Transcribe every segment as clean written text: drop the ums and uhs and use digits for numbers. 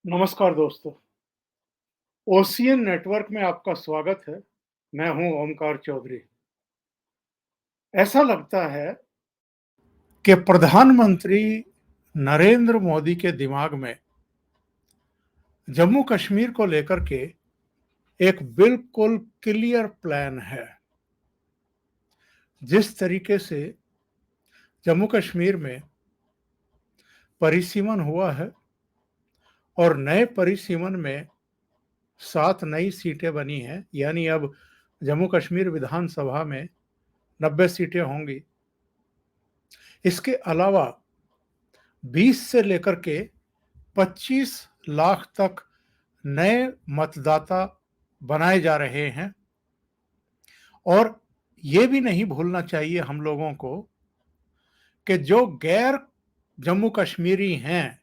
नमस्कार दोस्तों, ocean network में आपका स्वागत है। मैं हूं ओमकार चौधरी। ऐसा लगता है कि प्रधानमंत्री नरेंद्र मोदी के दिमाग में जम्मू कश्मीर को लेकर के एक बिल्कुल क्लियर प्लान है। जिस तरीके से जम्मू कश्मीर में परिसीमन हुआ है और नए परिसीमन में 7 नई सीटें बनी हैं, यानी अब जम्मू कश्मीर विधानसभा में 90 सीटें होंगी। इसके अलावा 20 से लेकर के 25 लाख तक नए मतदाता बनाए जा रहे हैं। और ये भी नहीं भूलना चाहिए हम लोगों को कि जो गैर जम्मू कश्मीरी हैं,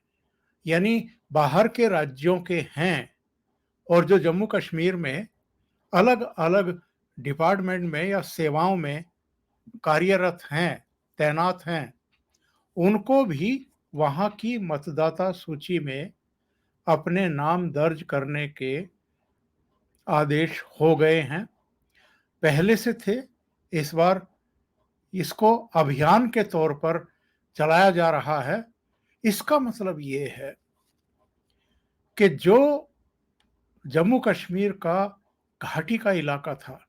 यानी बाहर के राज्यों के हैं और जो जम्मू कश्मीर में अलग अलग डिपार्टमेंट में या सेवाओं में कार्यरत हैं, तैनात हैं, उनको भी वहाँ की मतदाता सूची में अपने नाम दर्ज करने के आदेश हो गए हैं। पहले से थे, इस बार इसको अभियान के तौर पर चलाया जा रहा है। इसका मतलब ये है कि जो जम्मू कश्मीर का घाटी का इलाका था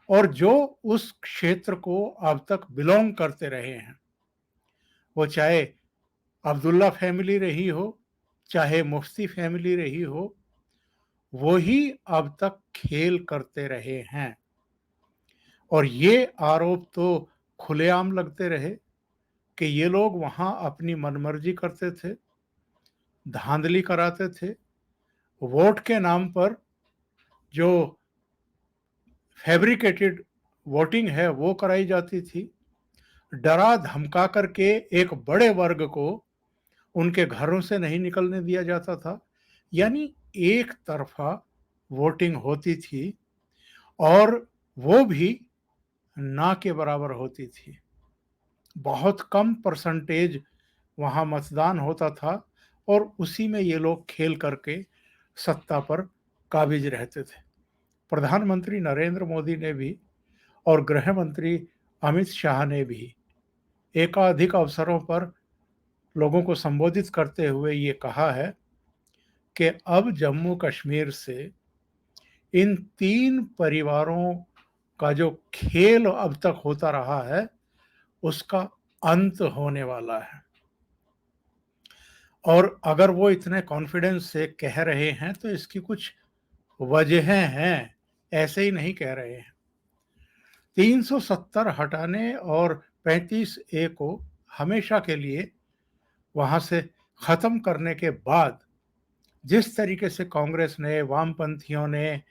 और जो उस क्षेत्र को अब तक बिलोंग करते रहे हैं, वो चाहे अब्दुल्ला फैमिली रही हो, चाहे मुफ्ती फैमिली रही हो, वो ही अब तक खेल करते रहे हैं। और ये आरोप तो खुलेआम लगते रहे कि ये लोग वहाँ अपनी मनमर्जी करते थे, धांधली कराते थे, वोट के नाम पर जो फैब्रिकेटेड वोटिंग है वो कराई जाती थी। डरा धमका करके एक बड़े वर्ग को उनके घरों से नहीं निकलने दिया जाता था। यानी एक तरफा वोटिंग होती थी और वो भी ना के बराबर होती थी। बहुत कम परसेंटेज वहाँ मतदान होता था और उसी में ये लोग खेल करके सत्ता पर काबिज रहते थे। प्रधानमंत्री नरेंद्र मोदी ने भी और गृह मंत्री अमित शाह ने भी एकाधिक अवसरों पर लोगों को संबोधित करते हुए ये कहा है कि अब जम्मू कश्मीर से इन 3 परिवारों का जो खेल अब तक होता रहा है, उसका अंत होने वाला है। और अगर वो इतने कॉन्फिडेंस से कह रहे हैं तो इसकी कुछ वजहें हैं, ऐसे ही नहीं कह रहे हैं। 370 हटाने और 35 ए को हमेशा के लिए वहां से खत्म करने के बाद जिस तरीके से कांग्रेस ने, वामपंथियों ने,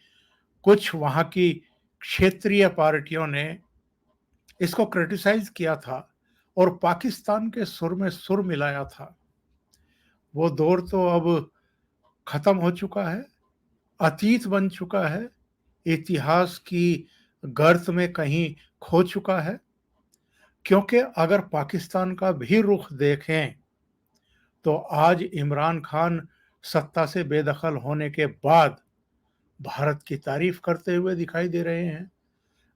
कुछ वहां की क्षेत्रीय पार्टियों ने इसको क्रिटिसाइज किया था और पाकिस्तान के सुर में सुर मिलाया था, वो दौर तो अब खत्म हो चुका है, अतीत बन चुका है, इतिहास की गर्त में कहीं खो चुका है। क्योंकि अगर पाकिस्तान का भी रुख देखें तो आज इमरान खान सत्ता से बेदखल होने के बाद भारत की तारीफ करते हुए दिखाई दे रहे हैं,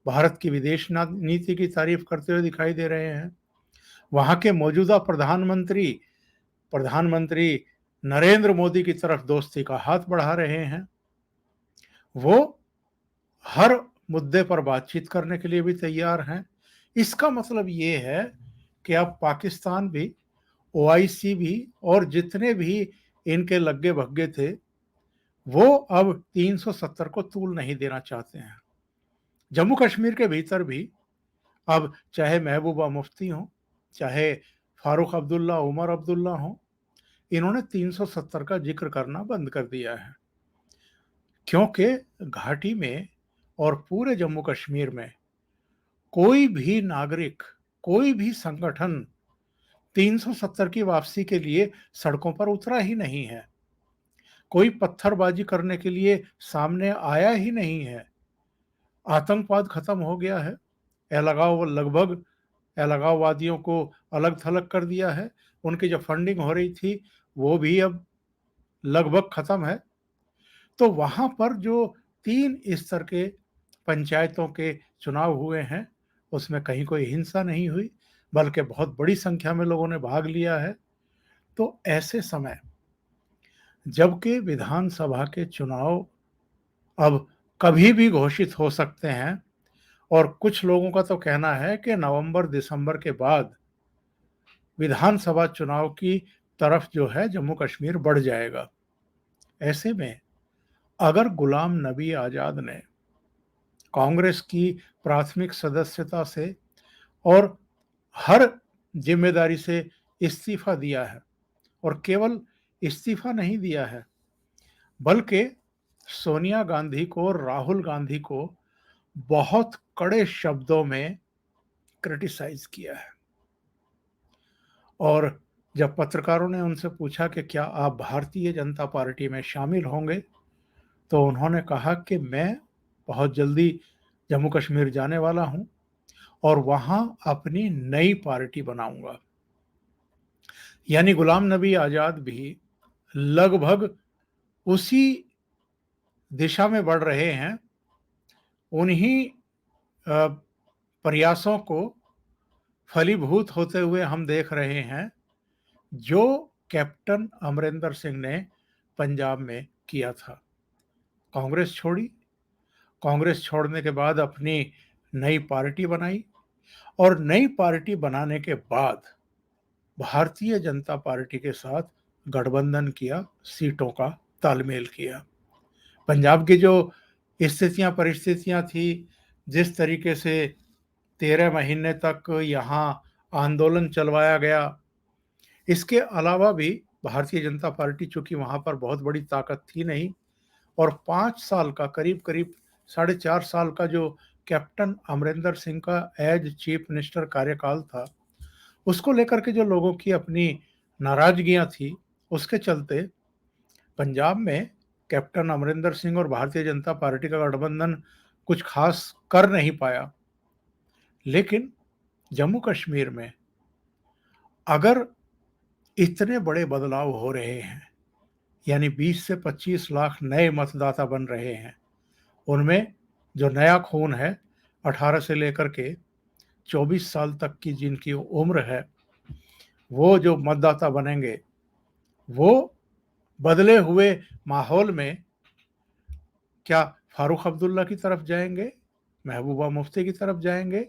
भारत की विदेश नीति की तारीफ करते हुए दिखाई दे रहे हैं। वहाँ के मौजूदा प्रधानमंत्री प्रधानमंत्री नरेंद्र मोदी की तरफ दोस्ती का हाथ बढ़ा रहे हैं। वो हर मुद्दे पर बातचीत करने के लिए भी तैयार हैं। इसका मतलब ये है कि अब पाकिस्तान भी, ओआईसी भी और जितने भी इनके लग्गे भग्गे थे, वो अब 370 को तूल नहीं देना चाहते हैं। जम्मू कश्मीर के भीतर भी अब चाहे महबूबा मुफ्ती हो, चाहे फारूक अब्दुल्ला, उमर अब्दुल्ला हो, इन्होंने 370 का जिक्र करना बंद कर दिया है। क्योंकि घाटी में और पूरे जम्मू कश्मीर में कोई भी नागरिक, कोई भी संगठन 370 की वापसी के लिए सड़कों पर उतरा ही नहीं है। कोई पत्थरबाजी करने के लिए सामने आया ही नहीं है। आतंकवाद खत्म हो गया है। लगभग अलगाववादियों को अलग थलग कर दिया है। उनकी जो फंडिंग हो रही थी वो भी अब लगभग खत्म है। तो वहाँ पर जो 3 स्तर के पंचायतों के चुनाव हुए हैं, उसमें कहीं कोई हिंसा नहीं हुई, बल्कि बहुत बड़ी संख्या में लोगों ने भाग लिया है। तो ऐसे समय जबकि विधानसभा के चुनाव अब कभी भी घोषित हो सकते हैं और कुछ लोगों का तो कहना है कि नवंबर-दिसंबर के बाद विधानसभा चुनाव की तरफ जो है जम्मू कश्मीर बढ़ जाएगा। ऐसे में अगर गुलाम नबी आज़ाद ने कांग्रेस की प्राथमिक सदस्यता से और हर जिम्मेदारी से इस्तीफा दिया है और केवल इस्तीफा नहीं दिया है, बल्कि सोनिया गांधी को और राहुल गांधी को बहुत कड़े शब्दों में क्रिटिसाइज़ किया है। और जब पत्रकारों ने उनसे पूछा कि क्या आप भारतीय जनता पार्टी में शामिल होंगे, तो उन्होंने कहा कि मैं बहुत जल्दी जम्मू कश्मीर जाने वाला हूं और वहां अपनी नई पार्टी बनाऊंगा। यानी गुलाम नबी आज़ाद भी लगभग उसी दिशा में बढ़ रहे हैं, उन्हीं अ, प्रयासों को फलीभूत होते हुए हम देख रहे हैं, जो कैप्टन अमरिंदर सिंह ने पंजाब में किया था। कांग्रेस छोड़ी, कांग्रेस छोड़ने के बाद अपनी नई पार्टी बनाई और नई पार्टी बनाने के बाद भारतीय जनता पार्टी के साथ गठबंधन किया, सीटों का तालमेल किया। पंजाब की जो स्थितियां परिस्थितियां थी, जिस तरीके से 13 महीने तक यहाँ आंदोलन चलवाया गया, इसके अलावा भी भारतीय जनता पार्टी चूंकि वहाँ पर बहुत बड़ी ताकत थी नहीं और 5 साल का करीब-करीब साढ़े 4 साल का जो कैप्टन अमरिंदर सिंह का एज चीफ मिनिस्टर कार्यकाल था, उसको लेकर के जो लोगों की अपनी नाराज़गियाँ थी, उसके चलते पंजाब में कैप्टन अमरिंदर सिंह और भारतीय जनता पार्टी का गठबंधन कुछ ख़ास कर नहीं पाया। लेकिन जम्मू कश्मीर में अगर इतने बड़े बदलाव हो रहे हैं, यानी 20 से 25 लाख नए मतदाता बन रहे हैं, उनमें जो नया खून है 18 से लेकर के 24 साल तक की जिनकी उम्र है, वो जो मतदाता बनेंगे, वो बदले हुए माहौल में क्या फारूक अब्दुल्ला की तरफ जाएंगे, महबूबा मुफ्ती की तरफ जाएंगे,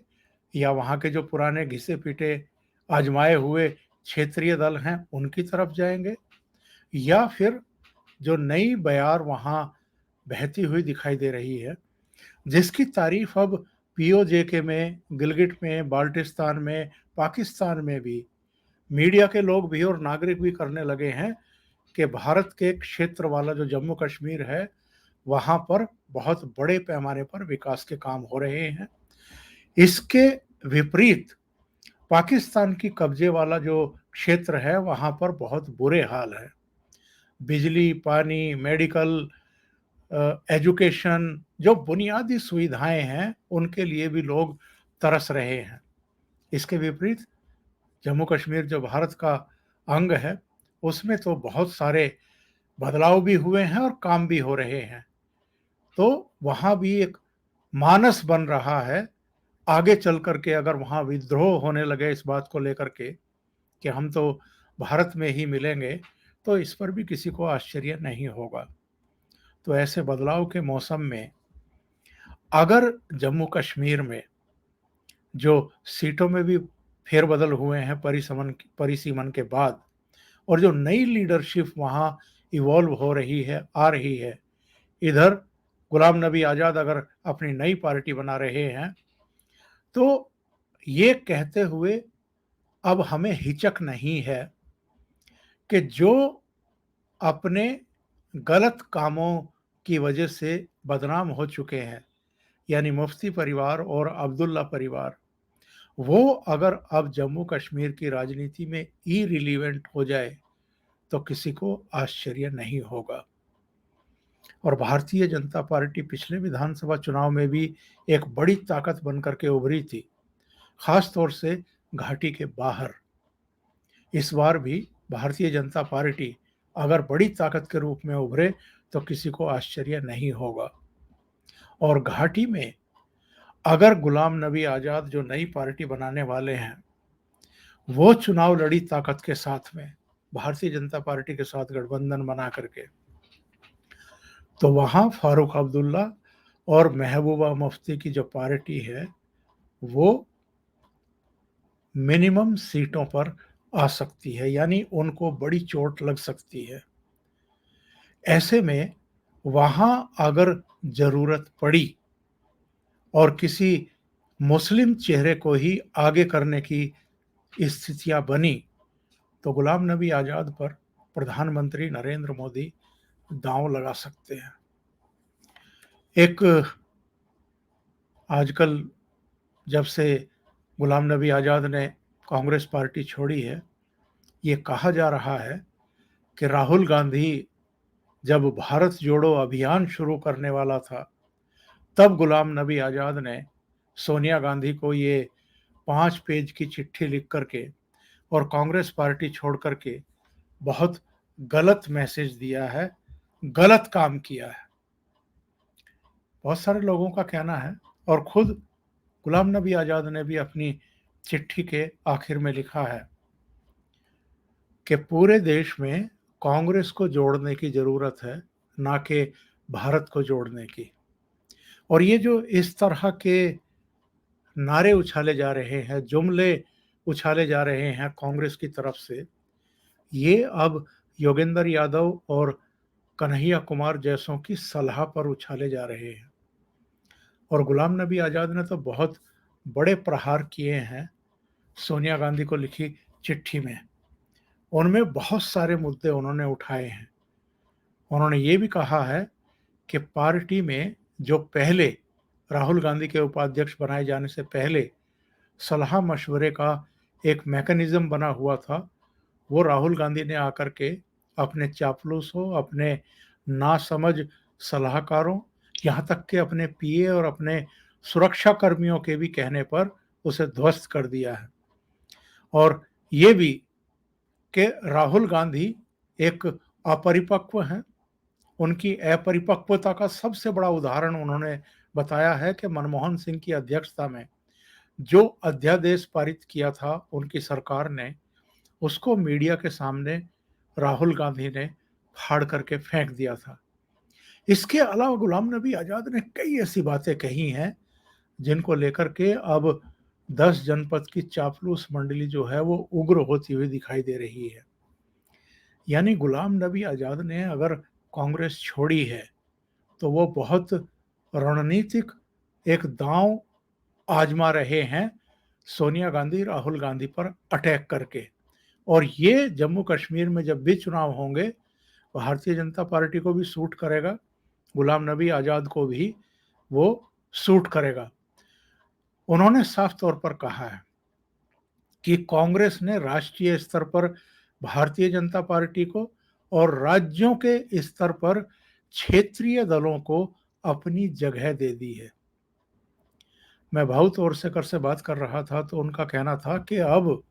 या वहाँ के जो पुराने घिसे-पिटे आजमाए हुए क्षेत्रीय दल हैं उनकी तरफ जाएंगे, या फिर जो नई बयार वहाँ बहती हुई दिखाई दे रही है, जिसकी तारीफ अब पीओजे में, गिलगिट में, बाल्टिस्तान में, पाकिस्तान में भी मीडिया के लोग भी और नागरिक भी करने लगे हैं कि भारत के क्षेत्र वाला जो जम्मू कश्मीर है, वहाँ पर बहुत बड़े पैमाने पर विकास के काम हो रहे हैं। इसके विपरीत पाकिस्तान की कब्जे वाला जो क्षेत्र है, वहाँ पर बहुत बुरे हाल हैं। बिजली, पानी, मेडिकल, एजुकेशन, जो बुनियादी सुविधाएं हैं, उनके लिए भी लोग तरस रहे हैं। इसके विपरीत जम्मू कश्मीर जो भारत का अंग है, उसमें तो बहुत सारे बदलाव भी हुए हैं और काम भी हो रहे हैं। तो वहाँ भी एक मानस बन रहा है, आगे चल कर के अगर वहाँ विद्रोह होने लगे इस बात को लेकर के कि हम तो भारत में ही मिलेंगे, तो इस पर भी किसी को आश्चर्य नहीं होगा। तो ऐसे बदलाव के मौसम में अगर जम्मू कश्मीर में जो सीटों में भी फेरबदल हुए हैं परिसीमन के बाद, और जो नई लीडरशिप वहाँ इवॉल्व हो रही है, आ रही है, इधर गुलाम नबी आज़ाद अगर अपनी नई पार्टी बना रहे हैं, तो ये कहते हुए अब हमें हिचक नहीं है कि जो अपने गलत कामों की वजह से बदनाम हो चुके हैं, यानी मुफ्ती परिवार और अब्दुल्ला परिवार, वो अगर अब जम्मू कश्मीर की राजनीति में इर्रिलीवेंट हो जाए, तो किसी को आश्चर्य नहीं होगा। और भारतीय जनता पार्टी पिछले विधानसभा चुनाव में भी एक बड़ी ताकत बनकर के उभरी थी, खास तौर से घाटी के बाहर। इस बार भी भारतीय जनता पार्टी अगर बड़ी ताकत के रूप में उभरे तो किसी को आश्चर्य नहीं होगा। और घाटी में अगर गुलाम नबी आज़ाद जो नई पार्टी बनाने वाले हैं, वो चुनाव लड़ी ताकत के साथ में, भारतीय जनता पार्टी के साथ गठबंधन बना करके, तो वहाँ फारूक अब्दुल्ला और महबूबा मुफ्ती की जो पार्टी है, वो मिनिमम सीटों पर आ सकती है, यानी उनको बड़ी चोट लग सकती है। ऐसे में वहाँ अगर ज़रूरत पड़ी और किसी मुस्लिम चेहरे को ही आगे करने की स्थितियाँ बनी, तो गुलाम नबी आज़ाद पर प्रधानमंत्री नरेंद्र मोदी दांव लगा सकते हैं। एक आजकल जब से गुलाम नबी आज़ाद ने कांग्रेस पार्टी छोड़ी है, ये कहा जा रहा है कि राहुल गांधी जब भारत जोड़ो अभियान शुरू करने वाला था, तब गुलाम नबी आज़ाद ने सोनिया गांधी को ये 5 पेज की चिट्ठी लिख करके और कांग्रेस पार्टी छोड़ करके बहुत गलत मैसेज दिया है, गलत काम किया है। बहुत सारे लोगों का कहना है और खुद गुलाम नबी आज़ाद ने भी अपनी चिट्ठी के आखिर में लिखा है कि पूरे देश में कांग्रेस को जोड़ने की ज़रूरत है, ना कि भारत को जोड़ने की। और ये जो इस तरह के नारे उछाले जा रहे हैं, जुमले उछाले जा रहे हैं कांग्रेस की तरफ से, ये अब योगेंद्र यादव और कन्हैया कुमार जैसों की सलाह पर उछाले जा रहे हैं। और गुलाम नबी आज़ाद ने तो बहुत बड़े प्रहार किए हैं सोनिया गांधी को लिखी चिट्ठी में। उनमें बहुत सारे मुद्दे उन्होंने उठाए हैं। उन्होंने ये भी कहा है कि पार्टी में जो पहले राहुल गांधी के उपाध्यक्ष बनाए जाने से पहले सलाह मशवरे का एक मैकेनिज्म बना हुआ था, वो राहुल गांधी ने आकर के अपने चापलूसों, अपने नासमझ सलाहकारों, यहाँ तक कि अपने पीए और अपने सुरक्षा कर्मियों के भी कहने पर उसे ध्वस्त कर दिया है। और ये भी कि राहुल गांधी एक अपरिपक्व हैं। उनकी अपरिपक्वता का सबसे बड़ा उदाहरण उन्होंने बताया है कि मनमोहन सिंह की अध्यक्षता में जो अध्यादेश पारित किया था उनकी सरकार ने, उसको मीडिया के सामने राहुल गांधी ने फाड़ करके फेंक दिया था। इसके अलावा गुलाम नबी आज़ाद ने कई ऐसी बातें कही हैं जिनको लेकर के अब 10 जनपद की चापलूस मंडली जो है वो उग्र होती हुई दिखाई दे रही है। यानी गुलाम नबी आज़ाद ने अगर कांग्रेस छोड़ी है, तो वो बहुत रणनीतिक एक दांव आजमा रहे हैं सोनिया गांधी, राहुल गांधी पर अटैक करके। और ये जम्मू कश्मीर में जब भी चुनाव होंगे, भारतीय जनता पार्टी को भी सूट करेगा, गुलाम नबी आज़ाद को भी वो सूट करेगा। उन्होंने साफ तौर पर कहा है कि कांग्रेस ने राष्ट्रीय स्तर पर भारतीय जनता पार्टी को और राज्यों के स्तर पर क्षेत्रीय दलों को अपनी जगह दे दी है। मैं बहुत और से कर से बात कर रहा था तो उनका कहना था कि अब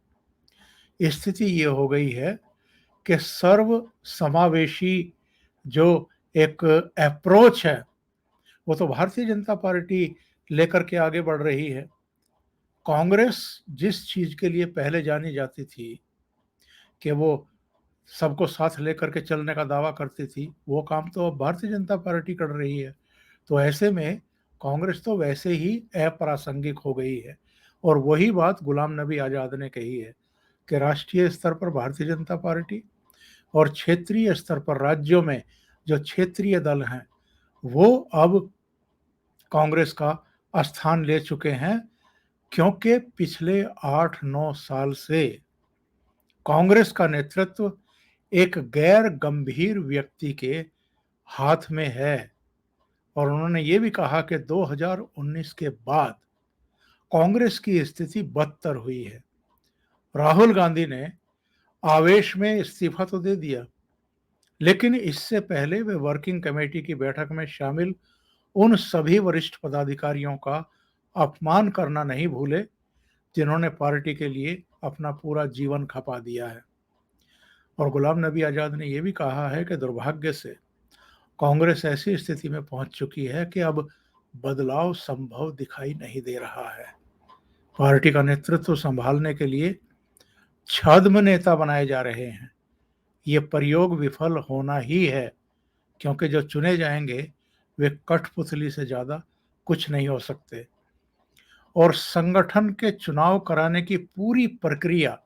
स्थिति ये हो गई है कि सर्व समावेशी जो एक अप्रोच है, वो तो भारतीय जनता पार्टी लेकर के आगे बढ़ रही है। कांग्रेस जिस चीज के लिए पहले जानी जाती थी कि वो सबको साथ लेकर के चलने का दावा करती थी, वो काम तो अब भारतीय जनता पार्टी कर रही है। तो ऐसे में कांग्रेस तो वैसे ही अप्रासंगिक हो गई है। और वही बात गुलाम नबी आज़ाद ने कही है कि राष्ट्रीय स्तर पर भारतीय जनता पार्टी और क्षेत्रीय स्तर पर राज्यों में जो क्षेत्रीय दल हैं, वो अब कांग्रेस का स्थान ले चुके हैं, क्योंकि पिछले 8-9 साल से कांग्रेस का नेतृत्व एक गैर गंभीर व्यक्ति के हाथ में है। और उन्होंने ये भी कहा कि 2019 के बाद कांग्रेस की स्थिति बदतर हुई है। राहुल गांधी ने आवेश में इस्तीफा तो दे दिया, लेकिन इससे पहले वे वर्किंग कमेटी की बैठक में शामिल उन सभी वरिष्ठ पदाधिकारियों का अपमान करना नहीं भूले जिन्होंने पार्टी के लिए अपना पूरा जीवन खपा दिया है। और गुलाम नबी आज़ाद ने ये भी कहा है कि दुर्भाग्य से कांग्रेस ऐसी स्थिति में पहुंच चुकी है कि अब बदलाव संभव दिखाई नहीं दे रहा है। पार्टी का नेतृत्व संभालने के लिए छद्म नेता बनाए जा रहे हैं। ये प्रयोग विफल होना ही है, क्योंकि जो चुने जाएंगे वे कठपुतली से ज्यादा कुछ नहीं हो सकते। और संगठन के चुनाव कराने की पूरी प्रक्रिया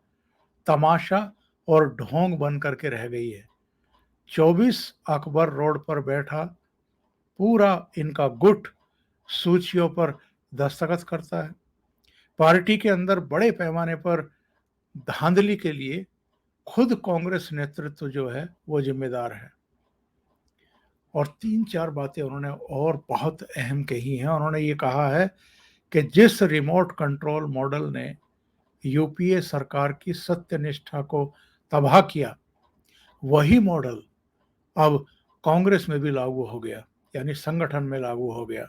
तमाशा और ढोंग बन करके रह गई है। 24 अकबर रोड पर बैठा पूरा इनका गुट सूचियों पर दस्तखत करता है। पार्टी के अंदर बड़े पैमाने पर धांधली के लिए खुद कांग्रेस नेतृत्व जो है वो जिम्मेदार है। और 3-4 बातें उन्होंने और बहुत अहम कही हैं। उन्होंने ये कहा है कि जिस रिमोट कंट्रोल मॉडल ने यूपीए सरकार की सत्यनिष्ठा को तबाह किया, वही मॉडल अब कांग्रेस में भी लागू हो गया, यानी संगठन में लागू हो गया।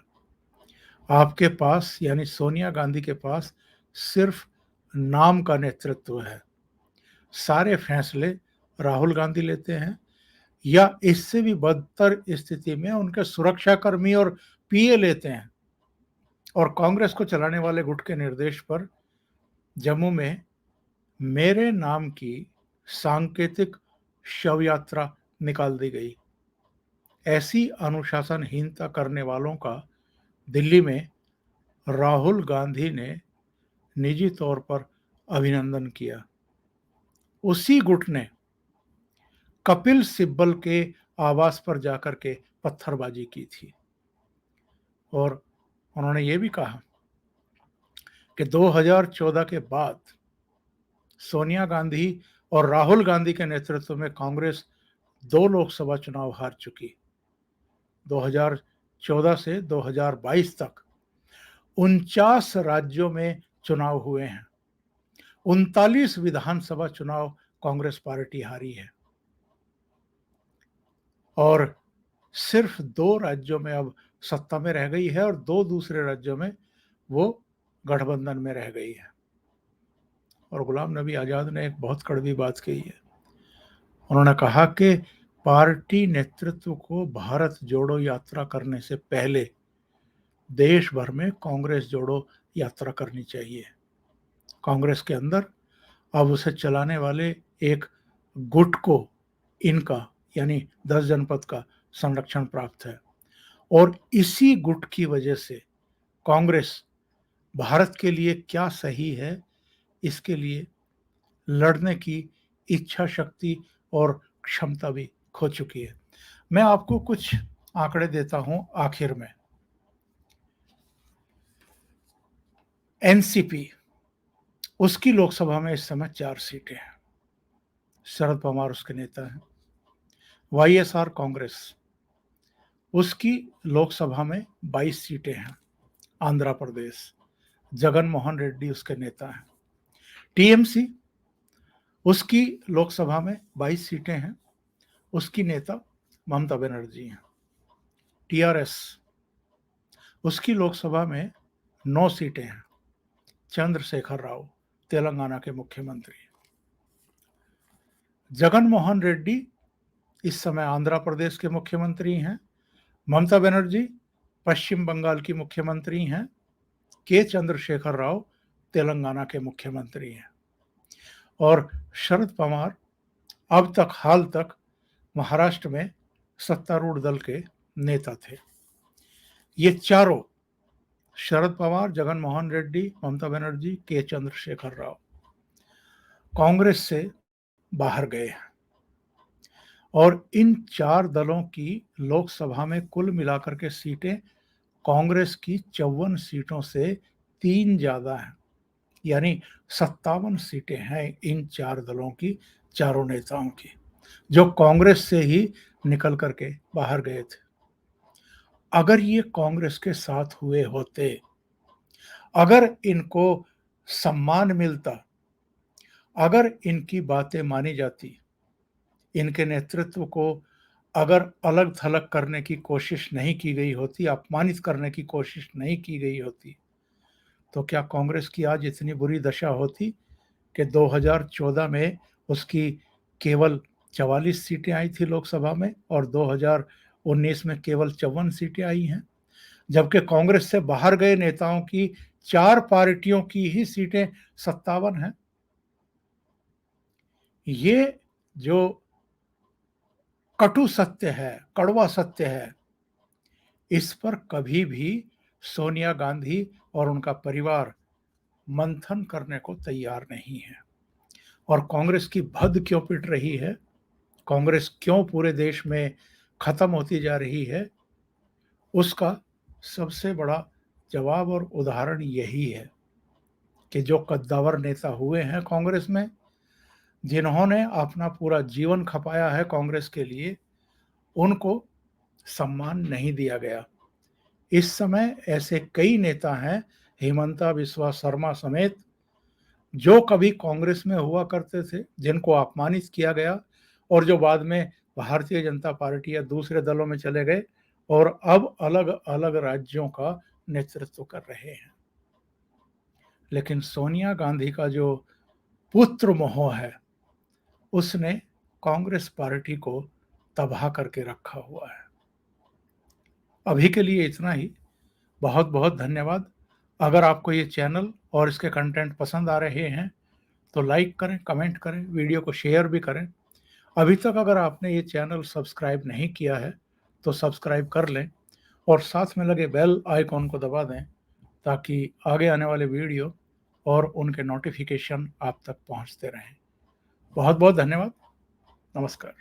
आपके पास यानी सोनिया गांधी के पास सिर्फ नाम का नेतृत्व है। सारे फैसले राहुल गांधी लेते हैं, या इससे भी बदतर स्थिति में उनके सुरक्षाकर्मी और पीए लेते हैं। और कांग्रेस को चलाने वाले गुट के निर्देश पर जम्मू में मेरे नाम की सांकेतिक शव यात्रा निकाल दी गई। ऐसी अनुशासनहीनता करने वालों का दिल्ली में राहुल गांधी ने निजी तौर पर अभिनंदन किया। उसी गुट ने कपिल सिब्बल के आवास पर जाकर के पत्थरबाजी की थी। और उन्होंने ये भी कहा कि 2014 के बाद सोनिया गांधी और राहुल गांधी के नेतृत्व में कांग्रेस 2 लोकसभा चुनाव हार चुकी। 2014 से 2022 तक 49 राज्यों में चुनाव हुए हैं। 39 विधानसभा चुनाव कांग्रेस पार्टी हारी है और सिर्फ 2 राज्यों में अब सत्ता में रह गई है और 2 दूसरे राज्यों में वो गठबंधन में रह गई है। और गुलाम नबी आज़ाद ने एक बहुत कड़वी बात कही है। उन्होंने कहा कि पार्टी नेतृत्व को भारत जोड़ो यात्रा करने से पहले देश भर में कांग्रेस जोड़ो यात्रा करनी चाहिए। कांग्रेस के अंदर अब उसे चलाने वाले एक गुट को इनका यानी 10 जनपद का संरक्षण प्राप्त है और इसी गुट की वजह से कांग्रेस भारत के लिए क्या सही है इसके लिए लड़ने की इच्छा शक्ति और क्षमता भी खो चुकी है। मैं आपको कुछ आंकड़े देता हूं आखिर में। एनसीपी, उसकी लोकसभा में इस समय 4 सीटें हैं। शरद पवार उसके नेता हैं। वाईएसआर कांग्रेस, उसकी लोकसभा में 22 सीटें हैं। आंध्र प्रदेश, जगन मोहन रेड्डी उसके नेता हैं। टीएमसी, उसकी लोकसभा में 22 सीटें हैं। उसकी नेता ममता बनर्जी हैं। टीआरएस, उसकी लोकसभा में 9 सीटें हैं। चंद्रशेखर राव, तेलंगाना के मुख्यमंत्री। जगन मोहन रेड्डी इस समय आंध्र प्रदेश के मुख्यमंत्री हैं। ममता बनर्जी पश्चिम बंगाल की मुख्यमंत्री हैं। के चंद्रशेखर राव तेलंगाना के मुख्यमंत्री हैं। और शरद पवार अब तक हाल तक महाराष्ट्र में सत्तारूढ़ दल के नेता थे। ये चारों शरद पवार, जगन मोहन रेड्डी, ममता बनर्जी, के चंद्रशेखर राव कांग्रेस से बाहर गए हैं और इन 4 दलों की लोकसभा में कुल मिलाकर के सीटें कांग्रेस की 54 सीटों से 3 ज्यादा हैं, यानी 57 सीटें हैं इन 4 दलों की, चारों नेताओं की, जो कांग्रेस से ही निकल करके बाहर गए थे। अगर ये कांग्रेस के साथ हुए होते, अगर इनको सम्मान मिलता, अगर इनकी बातें मानी जाती, इनके नेतृत्व को अगर अलग थलग करने की कोशिश नहीं की गई होती, अपमानित करने की कोशिश नहीं की गई होती, तो क्या कांग्रेस की आज इतनी बुरी दशा होती कि 2014 में उसकी केवल 44 सीटें आई थी लोकसभा में और 2019 में केवल 54 सीटें आई हैं, जबकि कांग्रेस से बाहर गए नेताओं की 4 पार्टियों की ही सीटें 57 हैं। ये जो कटु सत्य है, कड़वा सत्य है, इस पर कभी भी सोनिया गांधी और उनका परिवार मंथन करने को तैयार नहीं है। और कांग्रेस की भद्द क्यों पिट रही है, कांग्रेस क्यों पूरे देश में खत्म होती जा रही है, उसका सबसे बड़ा जवाब और उदाहरण यही है कि जो कद्दावर नेता हुए हैं कांग्रेस में, जिन्होंने अपना पूरा जीवन खपाया है कांग्रेस के लिए, उनको सम्मान नहीं दिया गया। इस समय ऐसे कई नेता हैं, हिमंता बिस्वा शर्मा समेत, जो कभी कांग्रेस में हुआ करते थे, जिनको अपमानित किया गया और जो बाद में भारतीय जनता पार्टी या दूसरे दलों में चले गए और अब अलग अलग राज्यों का नेतृत्व कर रहे हैं। लेकिन सोनिया गांधी का जो पुत्र मोह है, उसने कांग्रेस पार्टी को तबाह करके रखा हुआ है। अभी के लिए इतना ही। बहुत बहुत धन्यवाद। अगर आपको ये चैनल और इसके कंटेंट पसंद आ रहे हैं तो लाइक करें, कमेंट करें, वीडियो को शेयर भी करें। अभी तक अगर आपने ये चैनल सब्सक्राइब नहीं किया है तो सब्सक्राइब कर लें और साथ में लगे बेल आइकॉन को दबा दें, ताकि आगे आने वाले वीडियो और उनके नोटिफिकेशन आप तक पहुंचते रहें। बहुत बहुत धन्यवाद। नमस्कार।